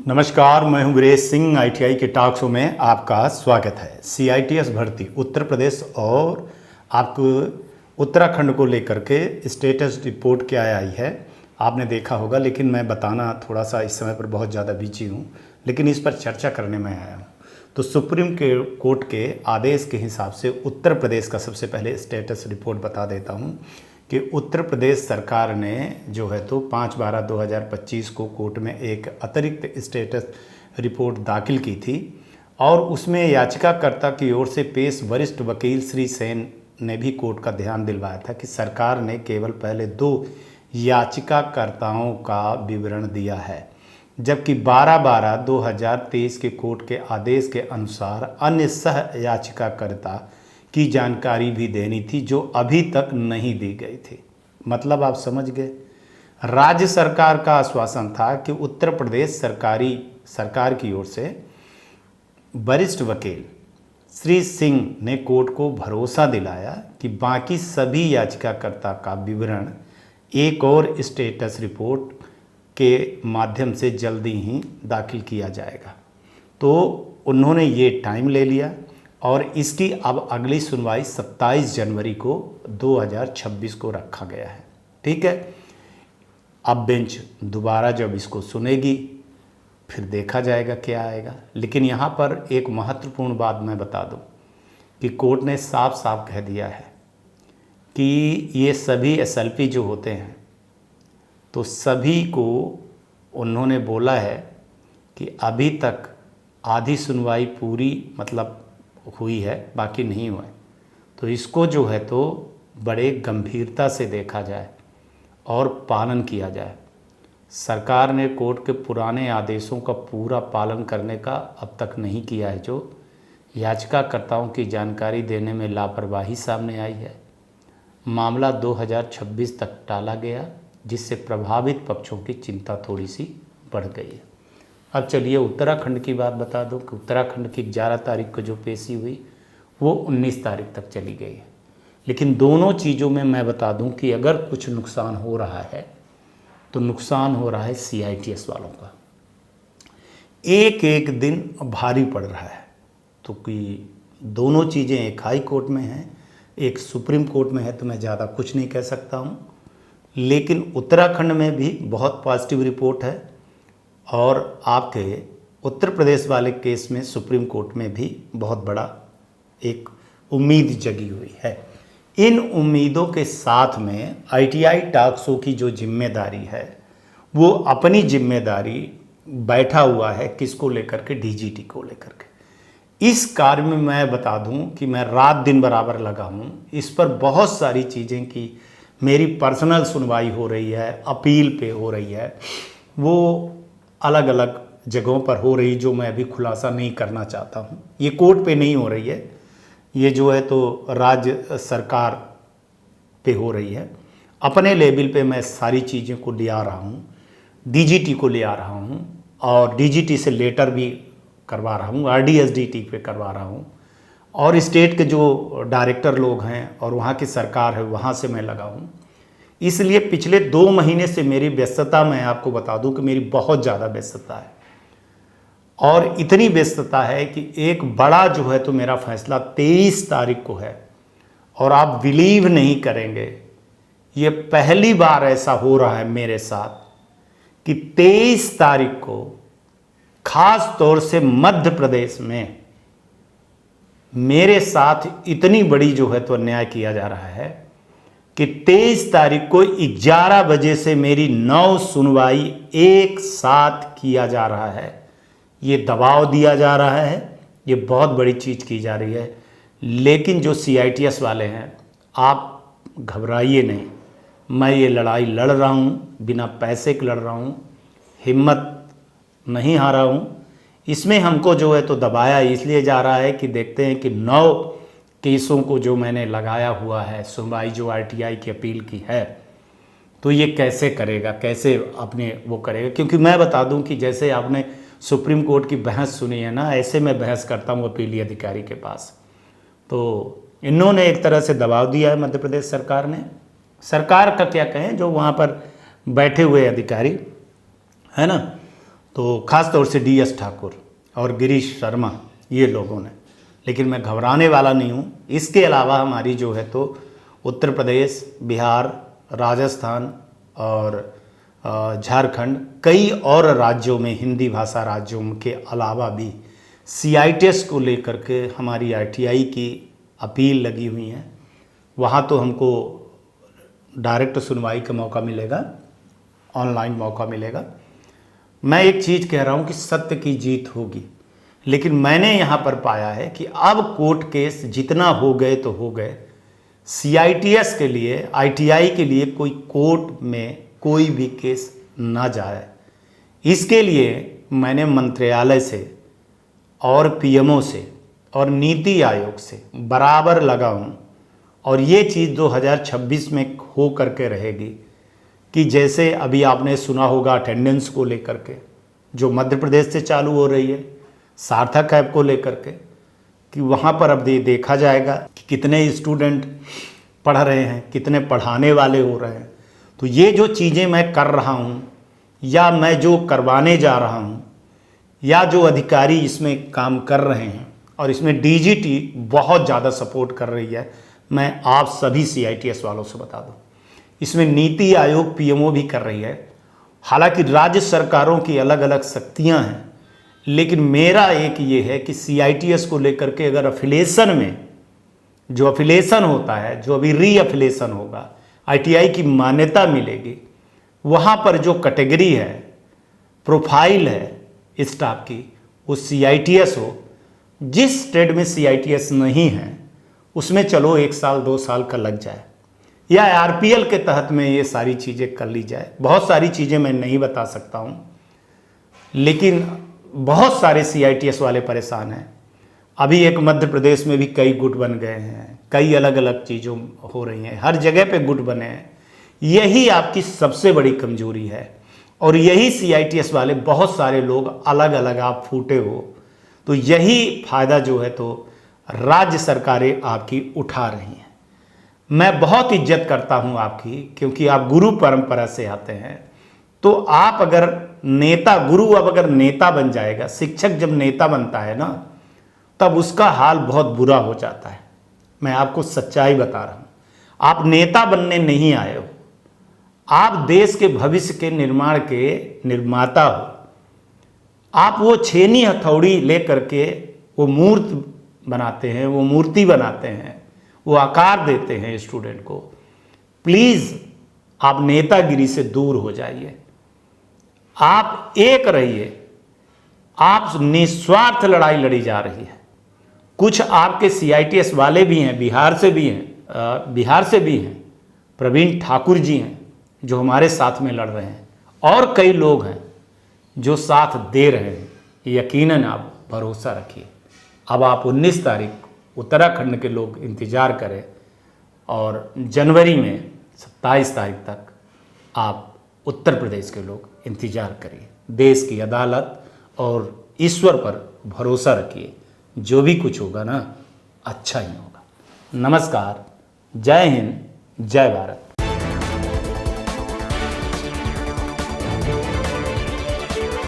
नमस्कार, मैं हूं वीरेश सिंह। आईटीआई के टॉक शो में आपका स्वागत है। सीआईटीएस भर्ती उत्तर प्रदेश और आपको उत्तराखंड को लेकर के स्टेटस रिपोर्ट क्या आई है आपने देखा होगा, लेकिन मैं बताना थोड़ा सा इस समय पर बहुत ज़्यादा बिजी हूं, लेकिन इस पर चर्चा करने में आया हूं। तो सुप्रीम कोर्ट के आदेश के हिसाब से उत्तर प्रदेश का सबसे पहले स्टेटस रिपोर्ट बता देता हूं कि उत्तर प्रदेश सरकार ने जो है तो 5/12/2025 को कोर्ट में एक अतिरिक्त स्टेटस रिपोर्ट दाखिल की थी और उसमें याचिकाकर्ता की ओर से पेश वरिष्ठ वकील श्री सेन ने भी कोर्ट का ध्यान दिलवाया था कि सरकार ने केवल पहले 2 याचिकाकर्ताओं का विवरण दिया है, जबकि 12/12/2023 के कोर्ट के आदेश के अनुसार अन्य सह याचिकाकर्ता की जानकारी भी देनी थी जो अभी तक नहीं दी गई थी। मतलब आप समझ गए, राज्य सरकार का आश्वासन था कि उत्तर प्रदेश सरकार की ओर से वरिष्ठ वकील श्री सिंह ने कोर्ट को भरोसा दिलाया कि बाकी सभी याचिकाकर्ता का विवरण एक और स्टेटस रिपोर्ट के माध्यम से जल्दी ही दाखिल किया जाएगा। तो उन्होंने ये टाइम ले लिया और इसकी अब अगली सुनवाई 27 जनवरी को 2026 को रखा गया है। ठीक है, अब बेंच दोबारा जब इसको सुनेगी फिर देखा जाएगा क्या आएगा। लेकिन यहाँ पर एक महत्वपूर्ण बात मैं बता दूँ कि कोर्ट ने साफ साफ कह दिया है कि ये सभी एसएलपी जो होते हैं तो सभी को उन्होंने बोला है कि अभी तक आधी सुनवाई पूरी मतलब हुई है, बाकी नहीं हुआ है, तो इसको जो है तो बड़े गंभीरता से देखा जाए और पालन किया जाए। सरकार ने कोर्ट के पुराने आदेशों का पूरा पालन करने का अब तक नहीं किया है, जो याचिकाकर्ताओं की जानकारी देने में लापरवाही सामने आई है। मामला 2026 तक टाला गया, जिससे प्रभावित पक्षों की चिंता थोड़ी सी बढ़ गई है। अब चलिए उत्तराखंड की बात बता दूं कि उत्तराखंड की 11 तारीख को जो पेशी हुई वो 19 तारीख तक चली गई है। लेकिन दोनों चीज़ों में मैं बता दूं कि अगर कुछ नुकसान हो रहा है तो नुकसान हो रहा है सीआईटीएस वालों का। एक एक दिन भारी पड़ रहा है, तो कि दोनों चीज़ें एक हाई कोर्ट में हैं, एक सुप्रीम कोर्ट में है, तो मैं ज़्यादा कुछ नहीं कह सकता हूँ। लेकिन उत्तराखंड में भी बहुत पॉजिटिव रिपोर्ट है और आपके उत्तर प्रदेश वाले केस में सुप्रीम कोर्ट में भी बहुत बड़ा एक उम्मीद जगी हुई है। इन उम्मीदों के साथ में आईटीआई टॉक शो की जो जिम्मेदारी है वो अपनी जिम्मेदारी बैठा हुआ है किसको लेकर के, डीजीटी को लेकर के। इस कार्य में मैं बता दूं कि मैं रात दिन बराबर लगा हूं। इस पर बहुत सारी चीज़ें की मेरी पर्सनल सुनवाई हो रही है, अपील पे हो रही है, वो अलग अलग जगहों पर हो रही, जो मैं अभी खुलासा नहीं करना चाहता हूँ। ये कोर्ट पे नहीं हो रही है, ये जो है तो राज्य सरकार पे हो रही है। अपने लेवल पे मैं सारी चीज़ों को ले आ रहा हूँ, डीजीटी को ले आ रहा हूँ और डीजीटी से लेटर भी करवा रहा हूँ, आरडीएसडीटी पे करवा रहा हूँ और स्टेट के जो डायरेक्टर लोग हैं और वहाँ की सरकार है वहाँ से मैं लगा हूँ। इसलिए पिछले 2 महीने से मेरी व्यस्तता, मैं आपको बता दूं कि मेरी बहुत ज़्यादा व्यस्तता है और इतनी व्यस्तता है कि एक बड़ा जो है तो मेरा फैसला 23 तारीख को है और आप बिलीव नहीं करेंगे, ये पहली बार ऐसा हो रहा है मेरे साथ कि 23 तारीख को खास तौर से मध्य प्रदेश में मेरे साथ इतनी बड़ी जो है तो अन्याय किया जा रहा है कि 23 तारीख को 11 बजे से मेरी 9 सुनवाई एक साथ किया जा रहा है। ये दबाव दिया जा रहा है, ये बहुत बड़ी चीज़ की जा रही है। लेकिन जो सीआईटीएस वाले हैं, आप घबराइए नहीं, मैं ये लड़ाई लड़ रहा हूँ, बिना पैसे के लड़ रहा हूँ, हिम्मत नहीं हारा हूँ। इसमें हमको जो है तो दबाया इसलिए जा रहा है कि देखते हैं कि 9 केसों को जो मैंने लगाया हुआ है, सुनवाई जो आरटीआई की अपील की है, तो ये कैसे करेगा, कैसे अपने वो करेगा। क्योंकि मैं बता दूं कि जैसे आपने सुप्रीम कोर्ट की बहस सुनी है ना, ऐसे मैं बहस करता हूँ अपीली अधिकारी के पास। तो इन्होंने एक तरह से दबाव दिया है मध्य प्रदेश सरकार ने। सरकार का क्या कहें, जो वहाँ पर बैठे हुए अधिकारी है ना, तो ख़ास तौर से DS ठाकुर और गिरीश शर्मा ये लोगों ने। लेकिन मैं घबराने वाला नहीं हूँ। इसके अलावा हमारी जो है तो उत्तर प्रदेश, बिहार, राजस्थान और झारखंड, कई और राज्यों में, हिंदी भाषा राज्यों के अलावा भी CITS को लेकर के हमारी ITI की अपील लगी हुई है। वहाँ तो हमको डायरेक्ट सुनवाई का मौका मिलेगा, ऑनलाइन मौका मिलेगा। मैं एक चीज़ कह रहा हूँ कि सत्य की जीत होगी, लेकिन मैंने यहाँ पर पाया है कि अब कोर्ट केस जितना हो गए तो हो गए। CITS के लिए, ITI के लिए कोई कोर्ट में कोई भी केस ना जाए, इसके लिए मैंने मंत्रालय से और PMO से और नीति आयोग से बराबर लगा हूँ। और ये चीज़ 2026 में हो करके रहेगी कि जैसे अभी आपने सुना होगा अटेंडेंस को लेकर के जो मध्य प्रदेश से चालू हो रही है, सार्थक ऐप को लेकर के, कि वहाँ पर अब देखा जाएगा कि कितने स्टूडेंट पढ़ रहे हैं, कितने पढ़ाने वाले हो रहे हैं। तो ये जो चीज़ें मैं कर रहा हूँ या मैं जो करवाने जा रहा हूँ या जो अधिकारी इसमें काम कर रहे हैं, और इसमें DGT बहुत ज़्यादा सपोर्ट कर रही है, मैं आप सभी CITS वालों से बता दूँ। इसमें नीति आयोग, PMO भी कर रही है। हालांकि राज्य सरकारों की अलग अलग शक्तियाँ हैं, लेकिन मेरा एक ये है कि CITS को लेकर के अगर अफिलेशन में जो अफिलेशन होता है, जो अभी रीअफिलेशन होगा, ITI की मान्यता मिलेगी, वहाँ पर जो कैटेगरी है, प्रोफाइल है स्टाफ की, वो CITS हो। जिस ट्रेड में CITS नहीं है उसमें चलो 1 साल 2 साल का लग जाए, या RPL के तहत में ये सारी चीज़ें कर ली जाए। बहुत सारी चीज़ें मैं नहीं बता सकता हूँ, लेकिन बहुत सारे CITS वाले परेशान हैं। अभी एक मध्य प्रदेश में भी कई गुट बन गए हैं, कई अलग अलग चीज़ों हो रही हैं, हर जगह पे गुट बने हैं। यही आपकी सबसे बड़ी कमजोरी है, और यही CITS वाले बहुत सारे लोग अलग अलग आप फूटे हो, तो यही फायदा जो है तो राज्य सरकारें आपकी उठा रही हैं। मैं बहुत इज्जत करता हूं आपकी, क्योंकि आप गुरु परंपरा से आते हैं। तो आप अगर नेता, गुरु अब अगर नेता बन जाएगा, शिक्षक जब नेता बनता है ना, तब उसका हाल बहुत बुरा हो जाता है। मैं आपको सच्चाई बता रहा हूं। आप नेता बनने नहीं आए हो, आप देश के भविष्य के निर्माण के निर्माता हो। आप वो छेनी हथौड़ी लेकर के वो मूर्त बनाते हैं, वो मूर्ति बनाते हैं, वो आकार देते हैं स्टूडेंट को। प्लीज़ आप नेतागिरी से दूर हो जाइए, आप एक रहिए। आप निस्वार्थ लड़ाई लड़ी जा रही है। कुछ आपके CITS वाले भी हैं, बिहार से भी हैं, प्रवीण ठाकुर जी हैं जो हमारे साथ में लड़ रहे हैं, और कई लोग हैं जो साथ दे रहे हैं। यकीनन आप भरोसा रखिए। अब आप 19 तारीख उत्तराखंड के लोग इंतज़ार करें, और जनवरी में 27 तारीख तक आप उत्तर प्रदेश के लोग इंतज़ार करिए। देश की अदालत और ईश्वर पर भरोसा रखिए, जो भी कुछ होगा ना अच्छा ही होगा। नमस्कार, जय हिंद, जय भारत।